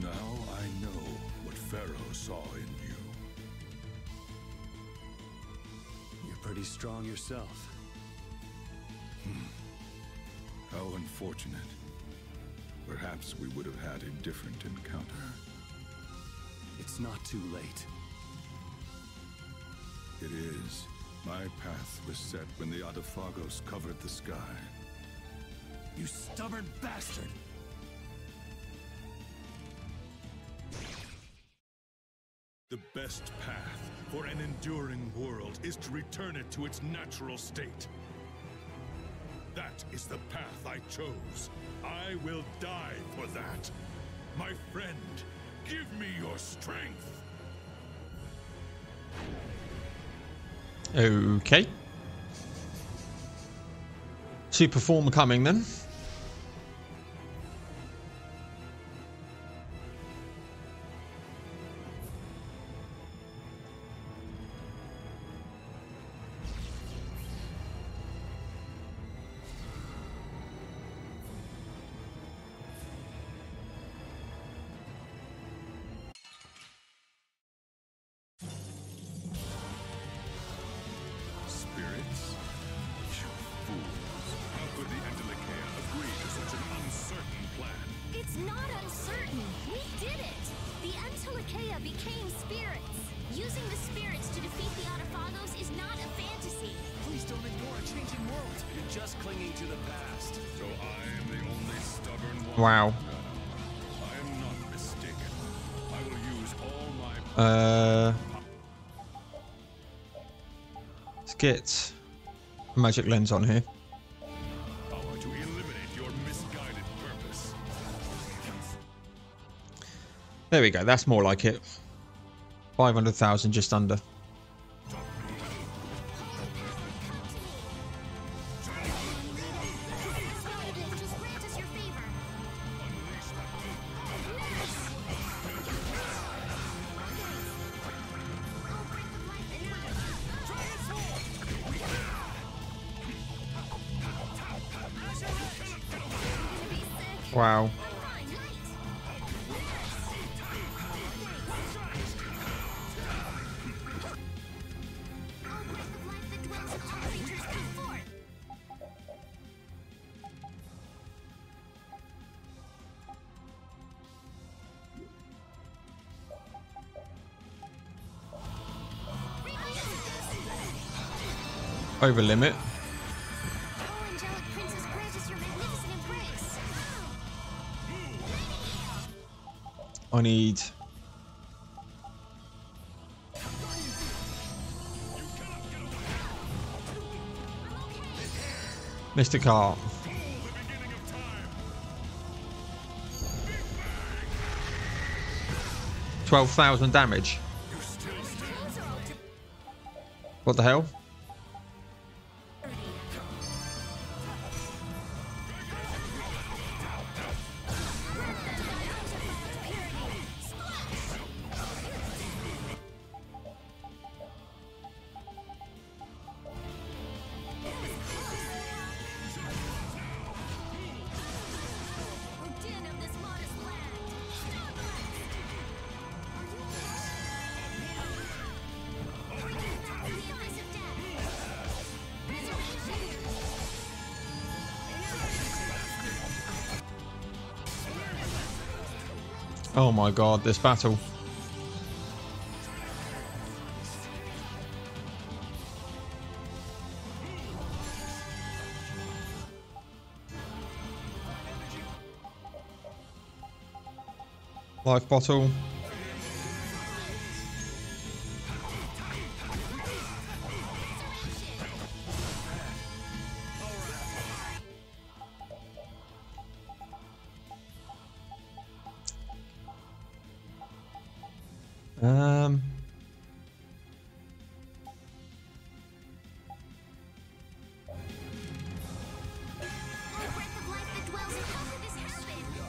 Now I know what Pharaoh saw in you. You're pretty strong yourself. How unfortunate. Perhaps we would have had a different encounter. It's not too late. It is. My path was set when the Adaphagos covered the sky. You stubborn bastard! The best path for an enduring world is to return it to its natural state. That is the path I chose. I will die for that. My friend, give me your strength. Okay. Super form coming then. Wow. I am not mistaken. I will use all my let's get a magic lens on here. power to eliminate your misguided purpose. There we go. That's more like it. 500,000 just under. Wow. Over limit. I need Mr. Car. $12,000 damage. What the hell? Oh my god, this battle. Life bottle.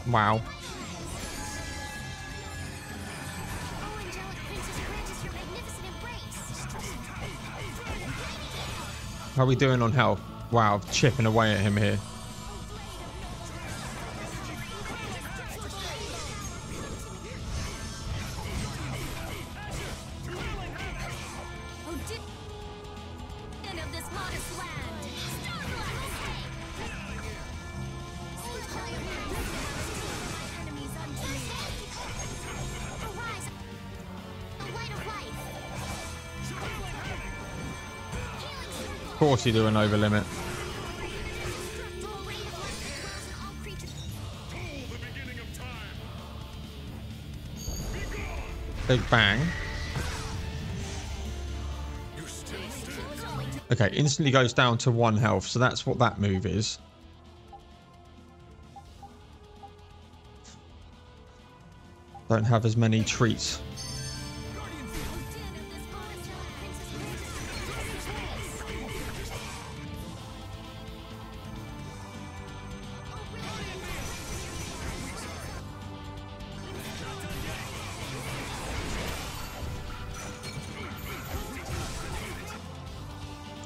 Wow. How are we doing on health? Wow, chipping away at him here. course you do an over limit. Big bang. Okay, instantly goes down to 1 health, so that's what that move is. Don't have as many treats.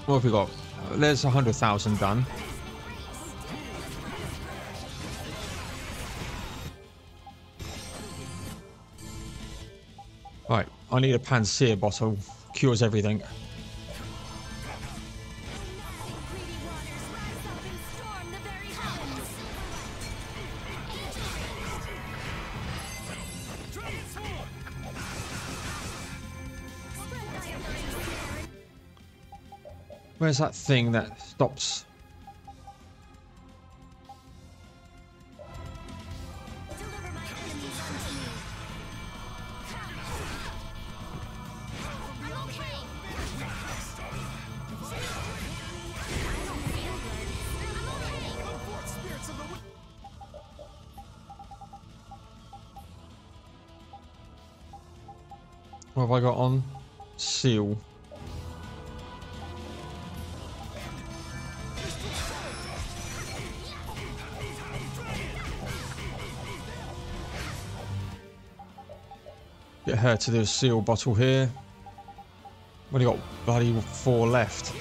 What have we got? There's 100,000 done. Right, I need a Panacea bottle. Cures everything. Where's that thing that stops? What have I got on? Seal. Get her to the seal bottle here. What do you got? Bloody 4 left.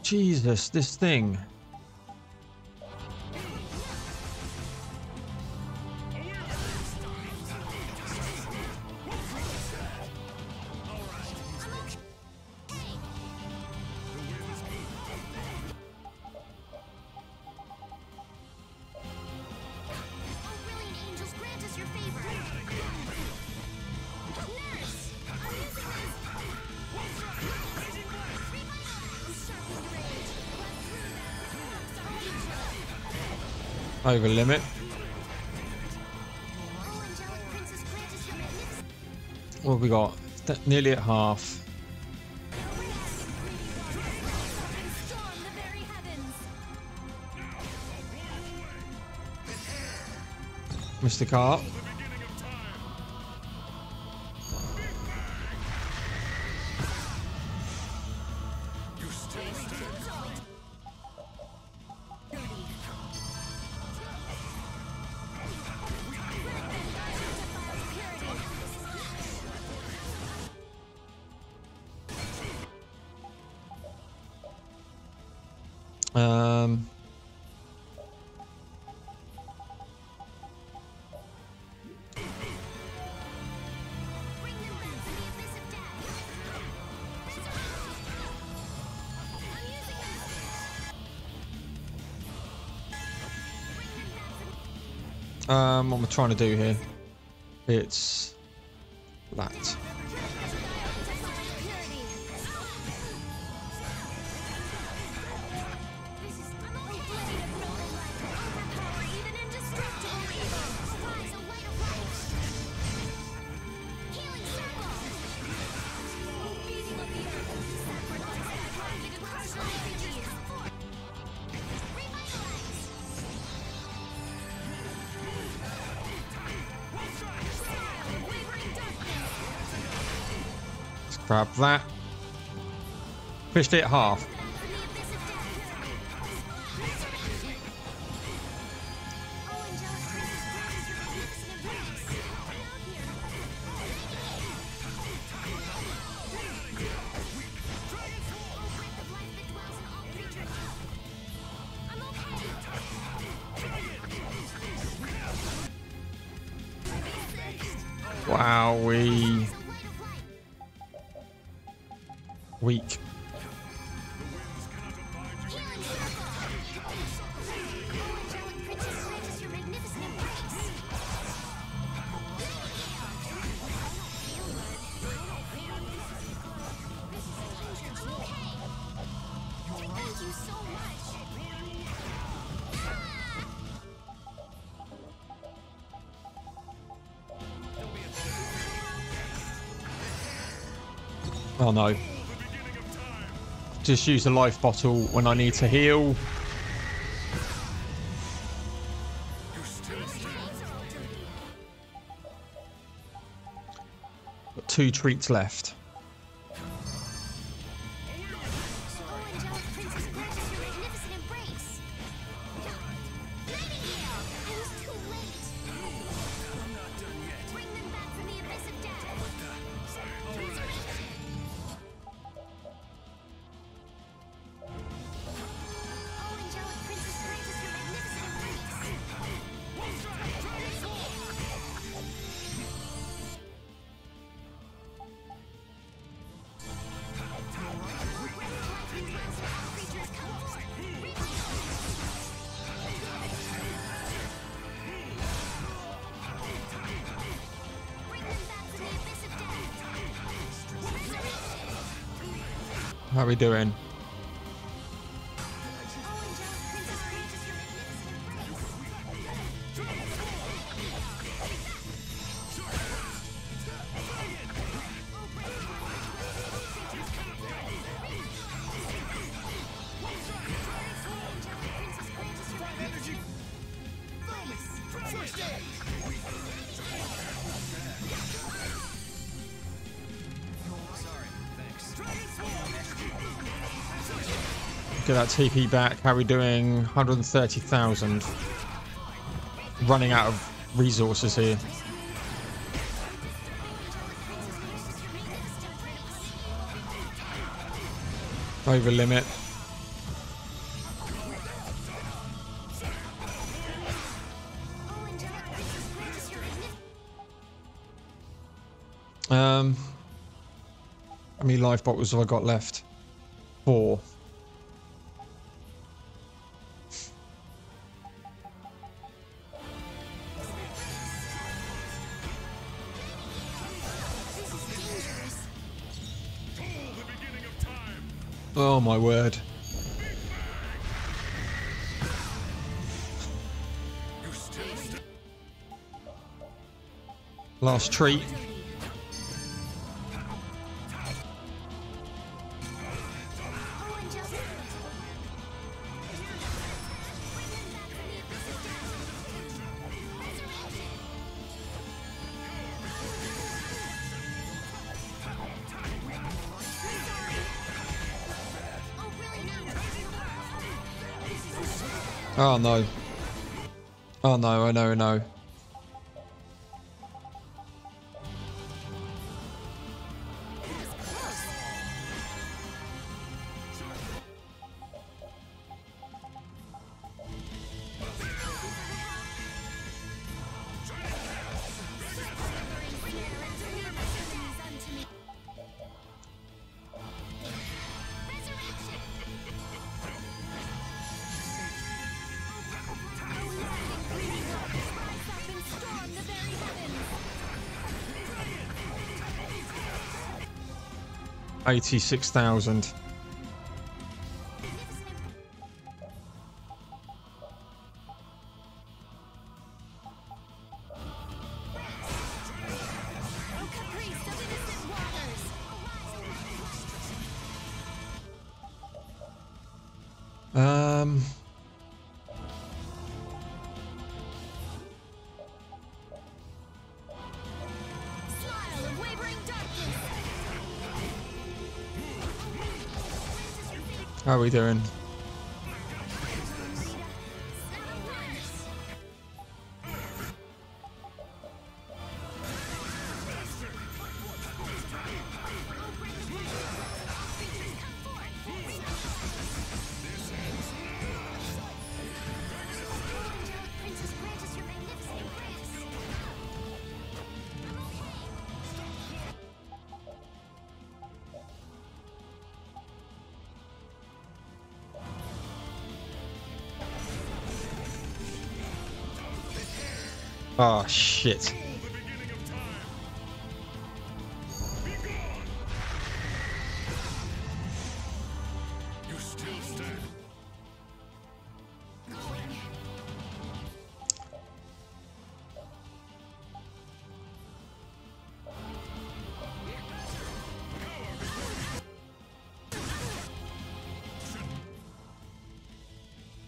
Jesus, this thing. Over limit. What have we got? Nearly at half. Mr. Cart. What am I trying to do here? It's that. Grab that. Fished it at half. Wow, we weak. Oh no. Just use a life bottle when I need to heal. Got 2 treats left. How are we doing? Get that TP back. How are we doing? 130,000. Running out of resources here. Over limit. How many life bottles have I got left? 4. Oh my word. Last treat. Oh no. Oh no, I know. $86,000. How are we doing? Oh, shit.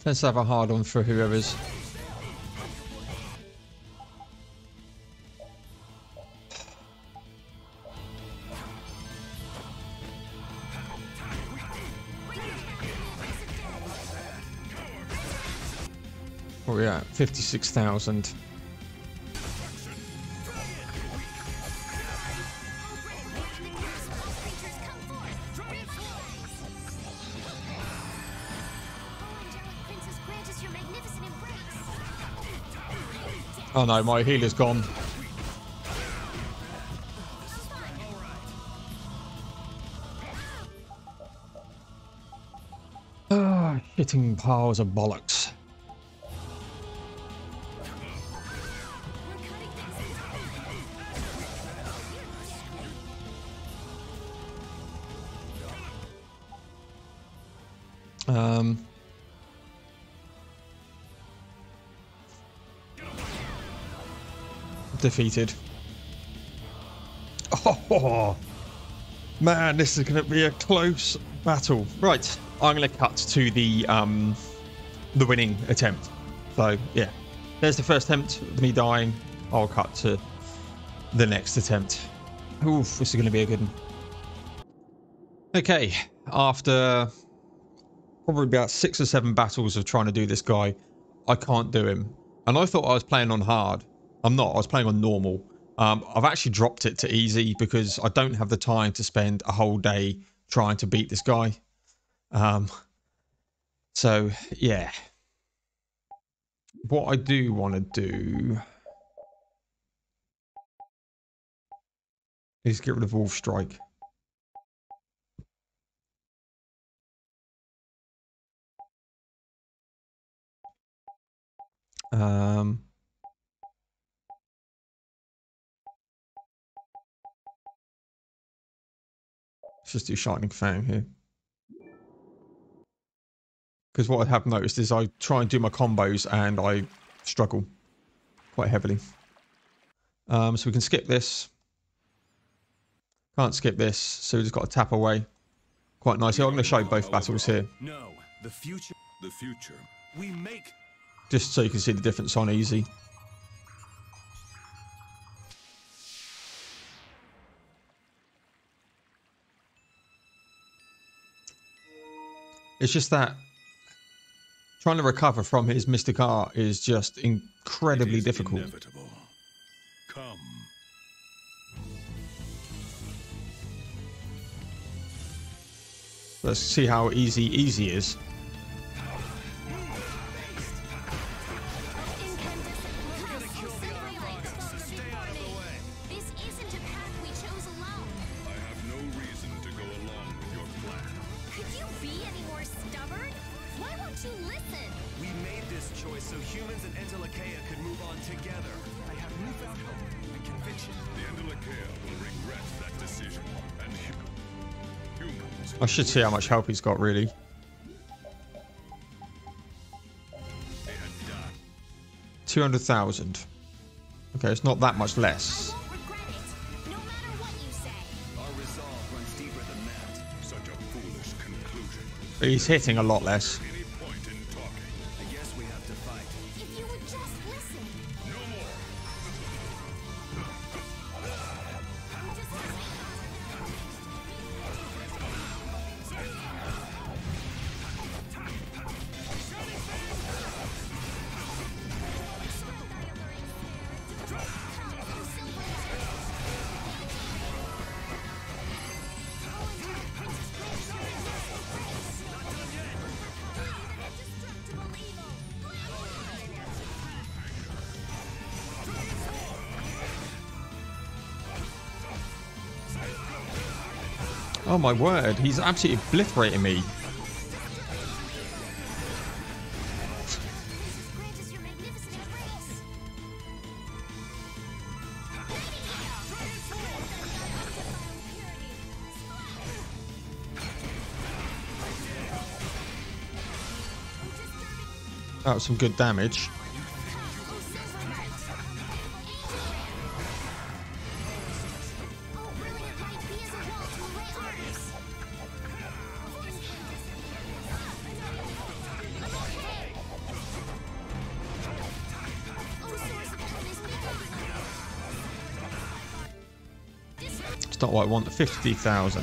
Let's have a hard on for whoever's. Oh yeah, 56,000. Oh no, my healer's gone. Ah, hitting piles of bollocks. Defeated. Oh man, this is going to be a close battle. Right, I'm going to cut to the winning attempt. So yeah, there's the first attempt of me dying. I'll cut to the next attempt. Oof, this is going to be a good one. Okay, after probably about 6 or 7 battles of trying to do this guy, I can't do him. And I thought I was playing on hard. I'm not. I was playing on normal. I've actually dropped it to easy because I don't have the time to spend a whole day trying to beat this guy. So, yeah. What I do want to do is get rid of Wolf Strike. Let's just do Shining Fang here. Because what I have noticed is I try and do my combos and I struggle quite heavily. So we can skip this. Can't skip this, so we just got to tap away. Quite nicely. I'm going to show both battles here. No, the future. The future. We make. Just so you can see the difference on easy. It's just that trying to recover from his Mystic Art is just incredibly difficult. Inevitable. Come. Let's see how easy is. I should see how much help he's got, really. 200,000. Okay, it's not that much less. But he's hitting a lot less. Oh my word, he's absolutely obliterating me. That was some good damage. It's not what I want. 50,000.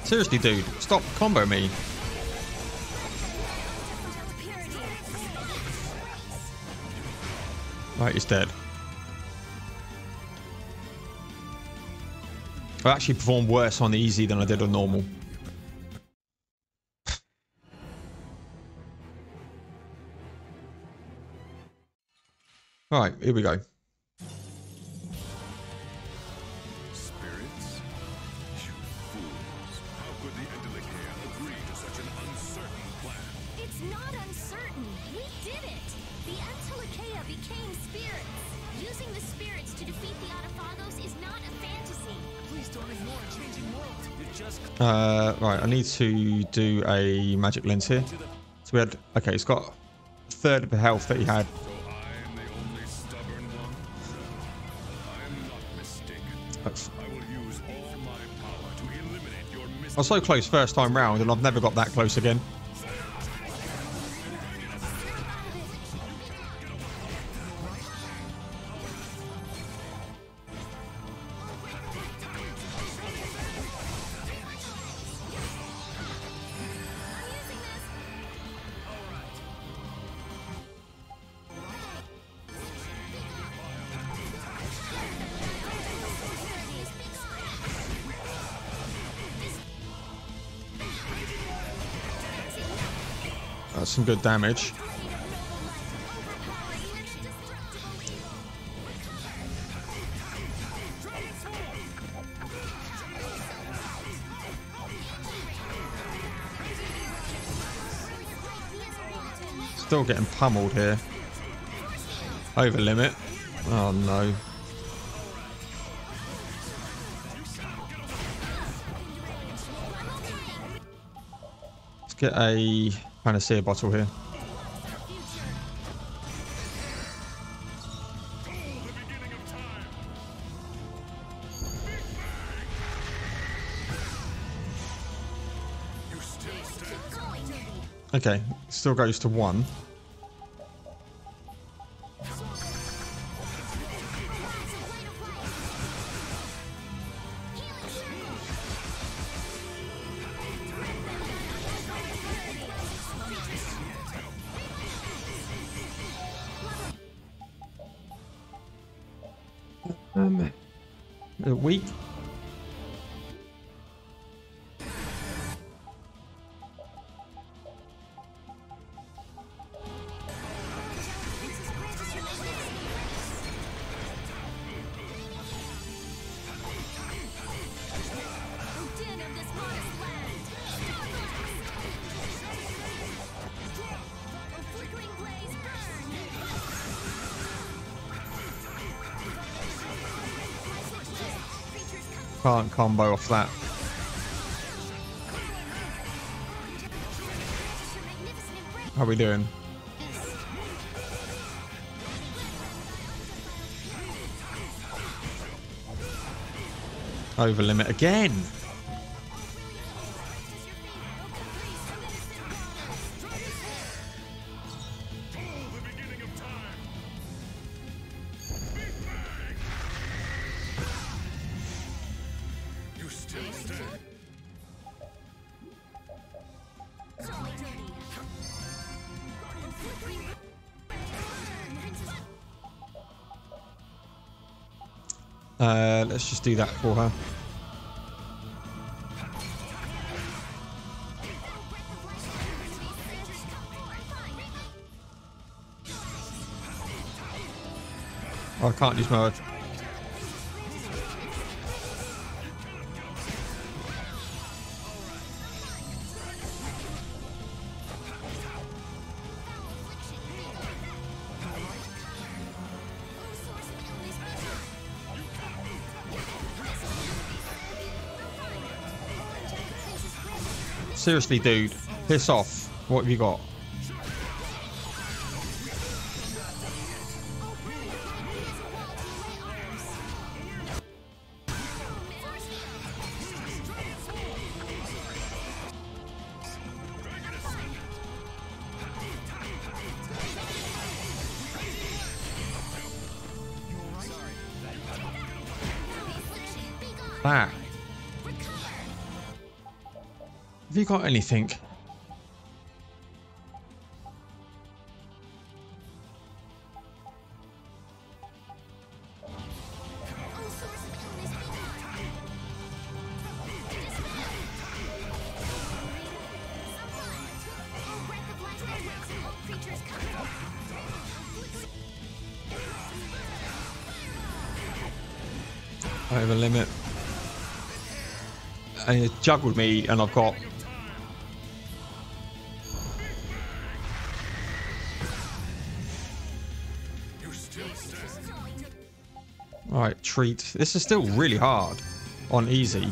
Seriously, dude, stop combo me. Right, he's dead. I actually performed worse on easy than I did on normal. Alright, here we go. Right, I need to do a magic lens here. So we had, okay, he's got a third of the health that he had. I was so close first time round and I've never got that close again. That's some good damage. Still getting pummeled here. Over limit. Oh no. Let's get a Panacea bottle here. Okay, still goes to 1. Weak. Can't combo off that. How are we doing? Over limit again. Let's just do that for her. Oh, I can't use mode. Seriously, dude. Piss off. What have you got? That. Have you got anything? Over limit. And it juggled me, and I've got. Alright, treat. This is still really hard on easy.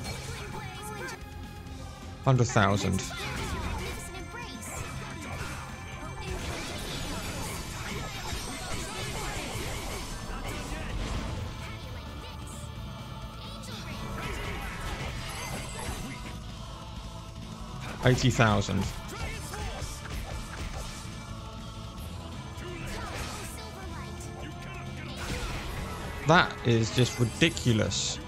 100,000. $80,000. That is just ridiculous.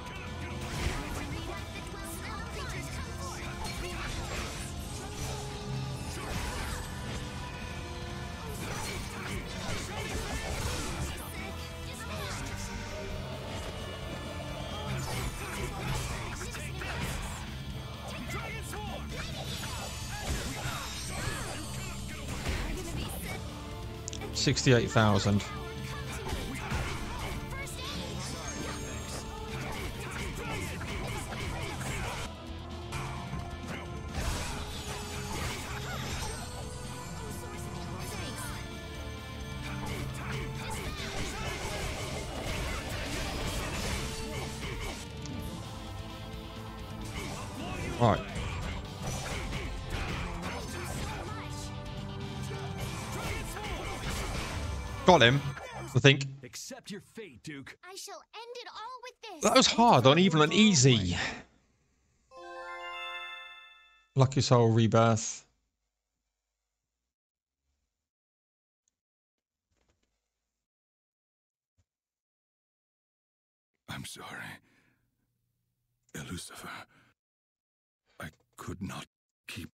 $68,000. All right. Got him, I think. Accept your fate, Duke. I shall end it all with this. That was hard on even and easy. Lucky Soul Rebirth. I'm sorry, Lucifer. I could not keep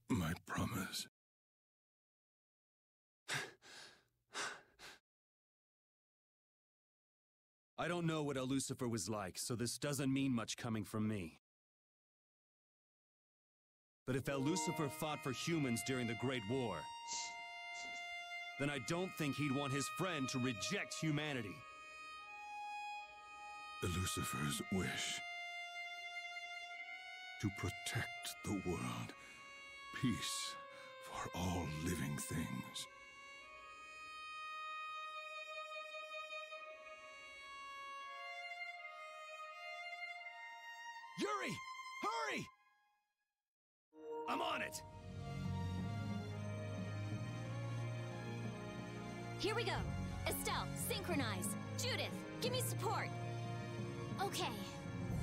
my promise. I don't know what Lucifer was like, so this doesn't mean much coming from me. But if Lucifer fought for humans during the Great War, then I don't think he'd want his friend to reject humanity. Lucifer's wish to protect the world, peace for all living things. Yuri! Hurry! I'm on it! Here we go. Estelle, synchronize. Judith, give me support. Okay.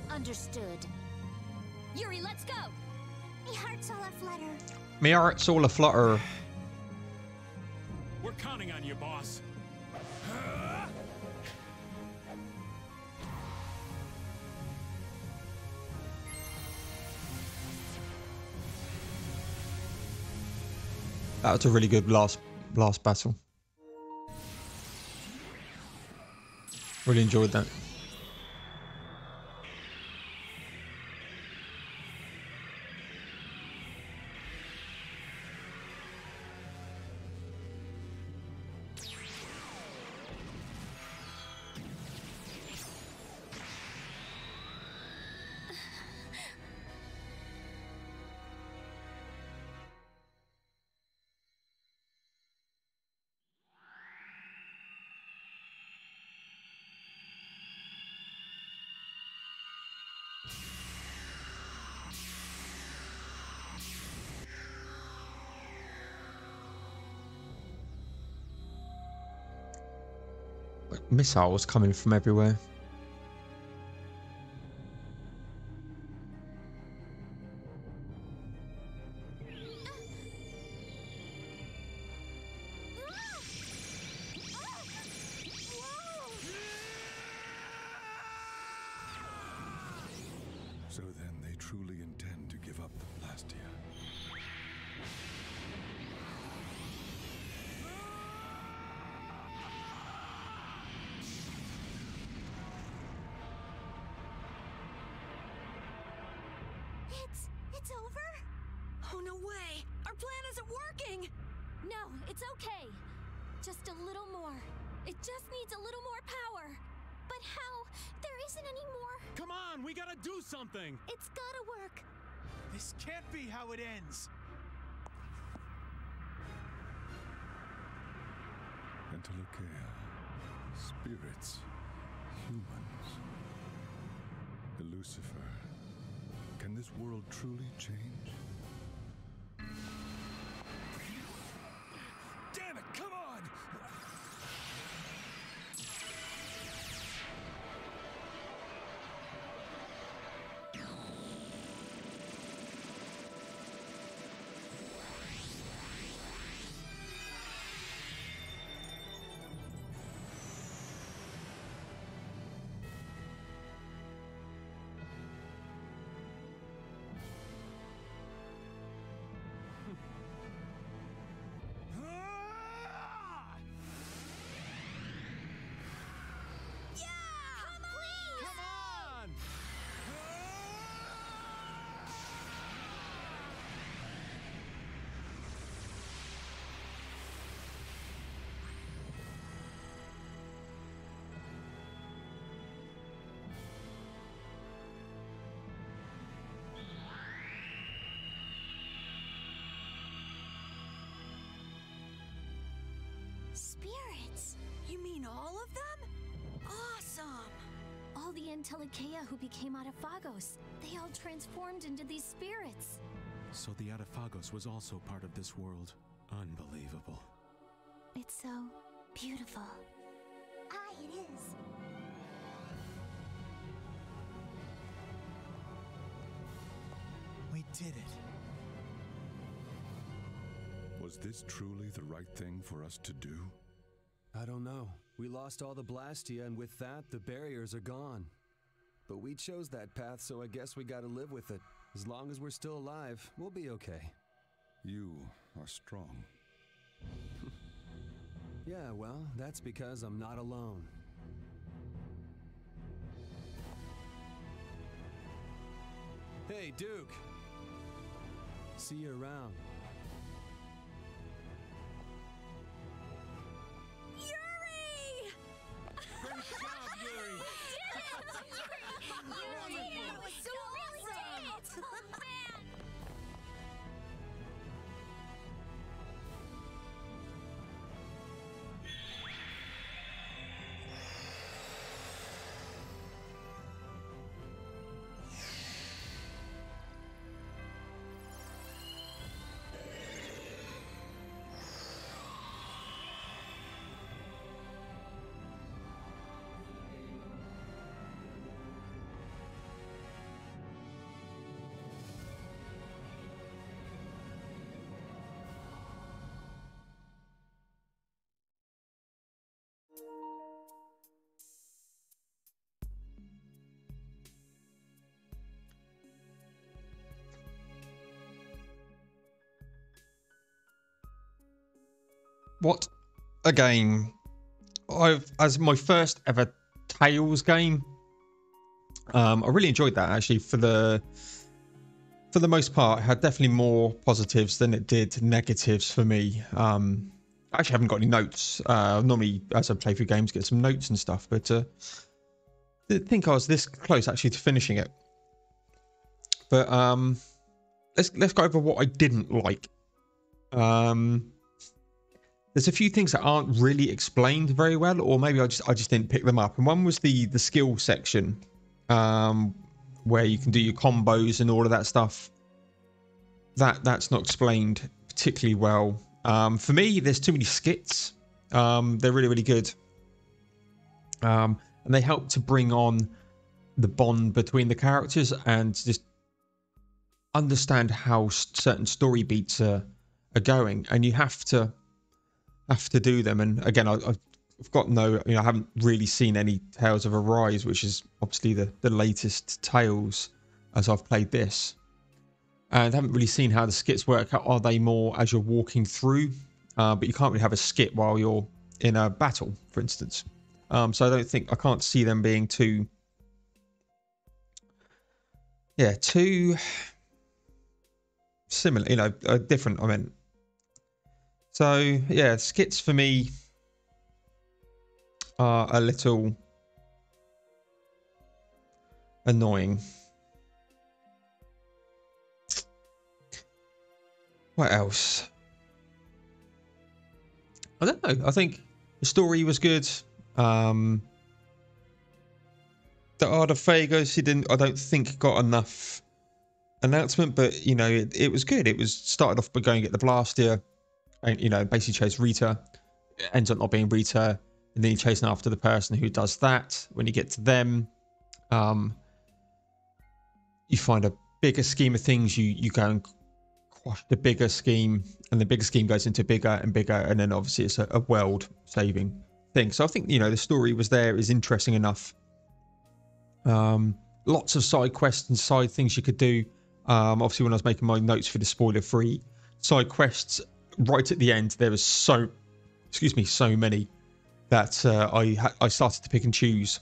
Understood. Yuri, let's go. My heart's all aflutter. My heart's all aflutter. We're counting on you, boss. That was a really good last battle. Really enjoyed that. Like missiles coming from everywhere. So then they truly intend to give up the Blastia. It's over? Oh, no way! Our plan isn't working! No, it's okay. Just a little more. It just needs a little more power. But how? There isn't any more. Come on, we gotta do something! It's gotta work. This can't be how it ends. Interlocea, spirits, humans, Lucifer. Can this world truly change? Damn it, come on! Spirits. You mean all of them? Awesome! All the Interlocea who became Adaphagos. They all transformed into these spirits. So the Adaphagos was also part of this world. Unbelievable. It's so beautiful. Aye, it is. We did it. Was this truly the right thing for us to do? I don't know. We lost all the Blastia, and with that, the barriers are gone. But we chose that path, so I guess we gotta live with it. As long as we're still alive, we'll be okay. You are strong. Yeah, well, that's because I'm not alone. Hey, Duke! See you around. Yuri! Great job, Yuri! You did it! That was so awesome! Oh, man! What a game. As my first ever Tales game, I really enjoyed that actually. For the most part, it had definitely more positives than it did negatives for me. I actually haven't got any notes. Normally, as I play through games, get some notes and stuff, but didn't think I was this close actually to finishing it. But let's go over what I didn't like. There's a few things that aren't really explained very well, or maybe I just didn't pick them up. And one was the skill section, where you can do your combos and all of that stuff. That's not explained particularly well. For me, there's too many skits. They're really, really good. And they help to bring on the bond between the characters and just understand how certain story beats are going, and you have to do them. And again, I've got no, I haven't really seen any Tales of Arise, which is obviously the latest Tales as I've played this, and haven't really seen how the skits work. Are they more as you're walking through, but you can't really have a skit while you're in a battle, for instance. So I can't see them being too similar, different, I mean. So yeah, skits for me are a little annoying. What else? I don't know. I think the story was good. The Art of Phagos, I don't think got enough announcement, but it was good. It was started off by going to get the Blastia, and basically chase Rita. It ends up not being Rita, and then you're chasing after the person who does that. When you get to them, you find a bigger scheme of things. You go and quash the bigger scheme, and the bigger scheme goes into bigger and bigger, and then obviously it's a world saving thing. So I think the story was there, is interesting enough. Lots of side quests and side things you could do. Obviously, when I was making my notes for the spoiler-free side quests, right at the end, there was so many that I started to pick and choose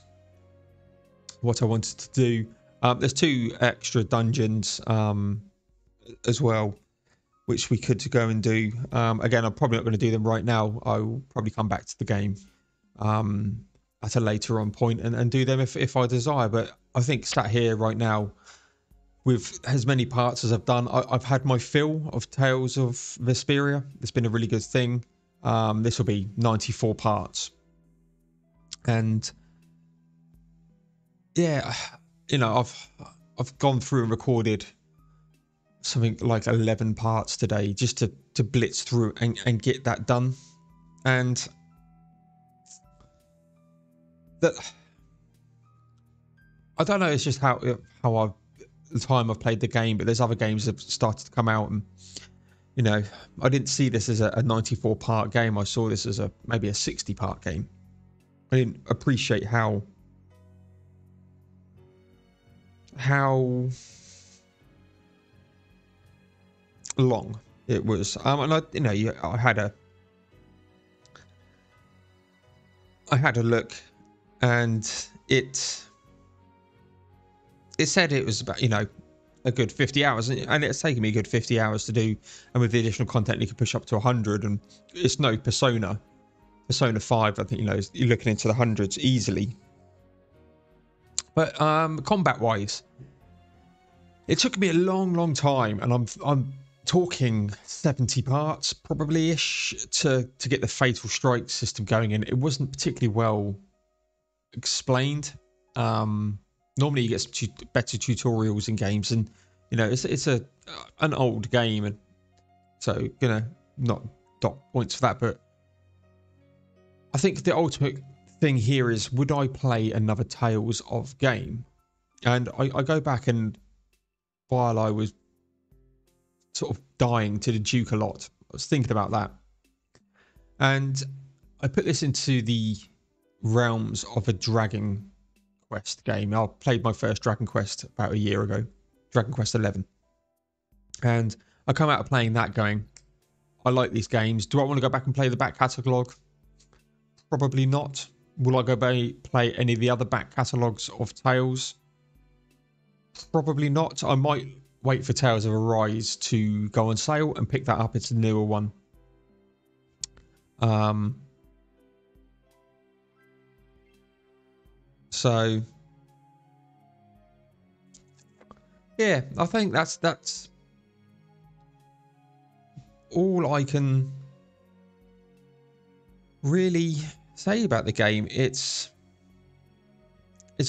what I wanted to do. There's 2 extra dungeons as well, which we could go and do. Again, I'm probably not going to do them right now. I'll probably come back to the game at a later on point and do them if I desire. But I think sat here right now with as many parts as I've done, I've had my fill of Tales of Vesperia. It's been a really good thing. This will be 94 parts. And yeah, I've gone through and recorded something like 11 parts today just to blitz through and get that done. And that, I don't know, it's just how the time I've played the game, but there's other games that have started to come out, and I didn't see this as a 94 part game. I saw this as maybe a 60 part game. I didn't appreciate how long it was. And I had a look, and it said it was about a good 50 hours, and it's taken me a good 50 hours to do, and with the additional content you can push up to 100. And it's no Persona 5, I think you're looking into the hundreds easily. But combat wise, it took me a long time, and I'm talking 70 parts probably ish to get the Fatal Strike system going, and it wasn't particularly well explained. Normally you get some better tutorials in games, and it's an old game, and so not dot points for that. But I think the ultimate thing here is, would I play another Tales of game? And I go back, and while I was sort of dying to the Duke a lot, I was thinking about that, and I put this into the realms of a Dragon Quest game. I played my first Dragon Quest about a year ago, Dragon Quest 11, and I come out of playing that going, I like these games. Do I want to go back and play the back catalogue? Probably not. Will I go play any of the other back catalogues of Tales? Probably not. I might wait for Tales of Arise to go on sale and pick that up. It's a newer one. So yeah, I think that's all I can really say about the game. It's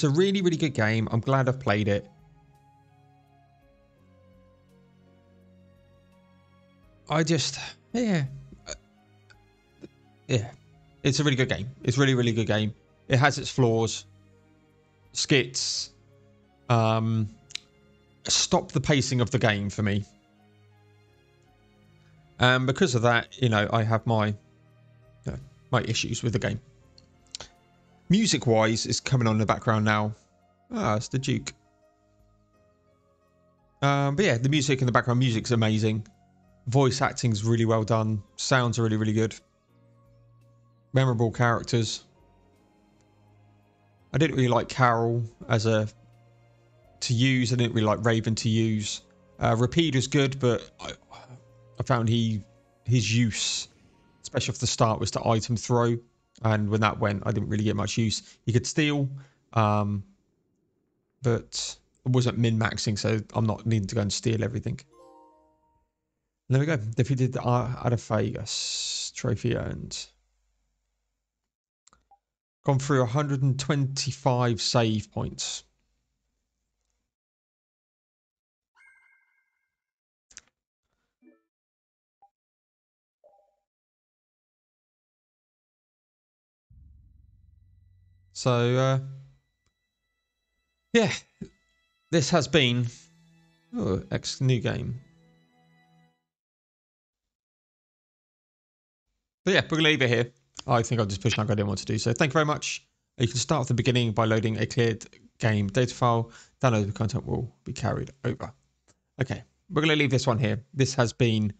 a really, really good game. I'm glad I've played it. Yeah, it's a really good game. It's really, really good game. it has its flaws. Skits stop the pacing of the game for me. And because of that, you know, I have my my issues with the game. Music-wise, it's coming on in the background now. Ah, it's the Duke. But yeah, the music in the background music's amazing. Voice acting's really well done. Sounds are really, really good. Memorable characters. I didn't really like Carol as a to use. I didn't really like Raven to use. Rapide was good, but I found his use, especially off the start, was to item throw, and when that went, I didn't really get much use. He could steal, but I wasn't min-maxing, so I'm not needing to go and steal everything. There we go. Defeated the Adafagus trophy earned. Gone through 125 save points. So, yeah, this has been new game. But yeah, we're going to leave it here. I think I'll just push like I didn't want to do so. Thank you very much. You can start at the beginning by loading a cleared game data file. Download the content will be carried over. Okay, we're going to leave this one here. This has been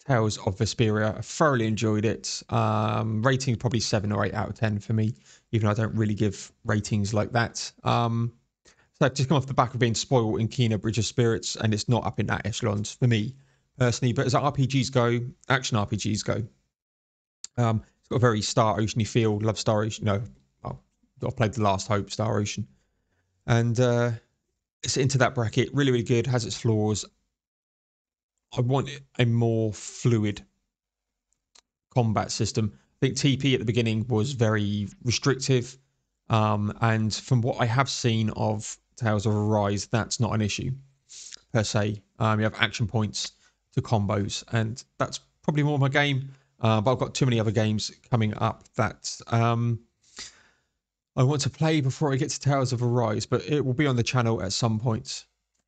Tales of Vesperia. I thoroughly enjoyed it. Rating probably 7 or 8 out of 10 for me, even though I don't really give ratings like that. So I've just come off the back of being spoiled in Kena Bridge of Spirits, and it's not up in that echelons for me personally. But as RPGs go, action RPGs go, it's got a very Star Oceany feel. Love Star Ocean. No, I've played The Last Hope, Star Ocean, and it's into that bracket. Really, really good. Has its flaws. I want a more fluid combat system. I think TP at the beginning was very restrictive, and from what I have seen of Tales of Arise, that's not an issue per se. You have action points to combos, and that's probably more my game. But I've got too many other games coming up that I want to play before I get to Tales of Arise, but it will be on the channel at some point.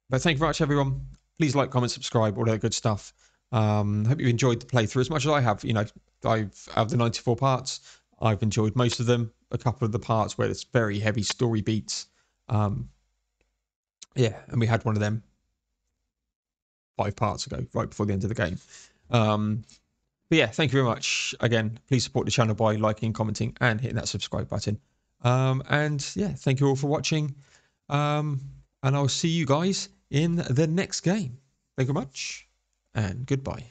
But thank you very much, everyone. Please like, comment, subscribe, all that good stuff. Hope you've enjoyed the playthrough as much as I have. You know, out of the 94 parts, I've enjoyed most of them. A couple of the parts where it's very heavy story beats. Yeah, and we had one of them 5 parts ago, right before the end of the game. But yeah, thank you very much. Again, please support the channel by liking, commenting, and hitting that subscribe button. And yeah, thank you all for watching. And I'll see you guys in the next game. Thank you very much, and goodbye.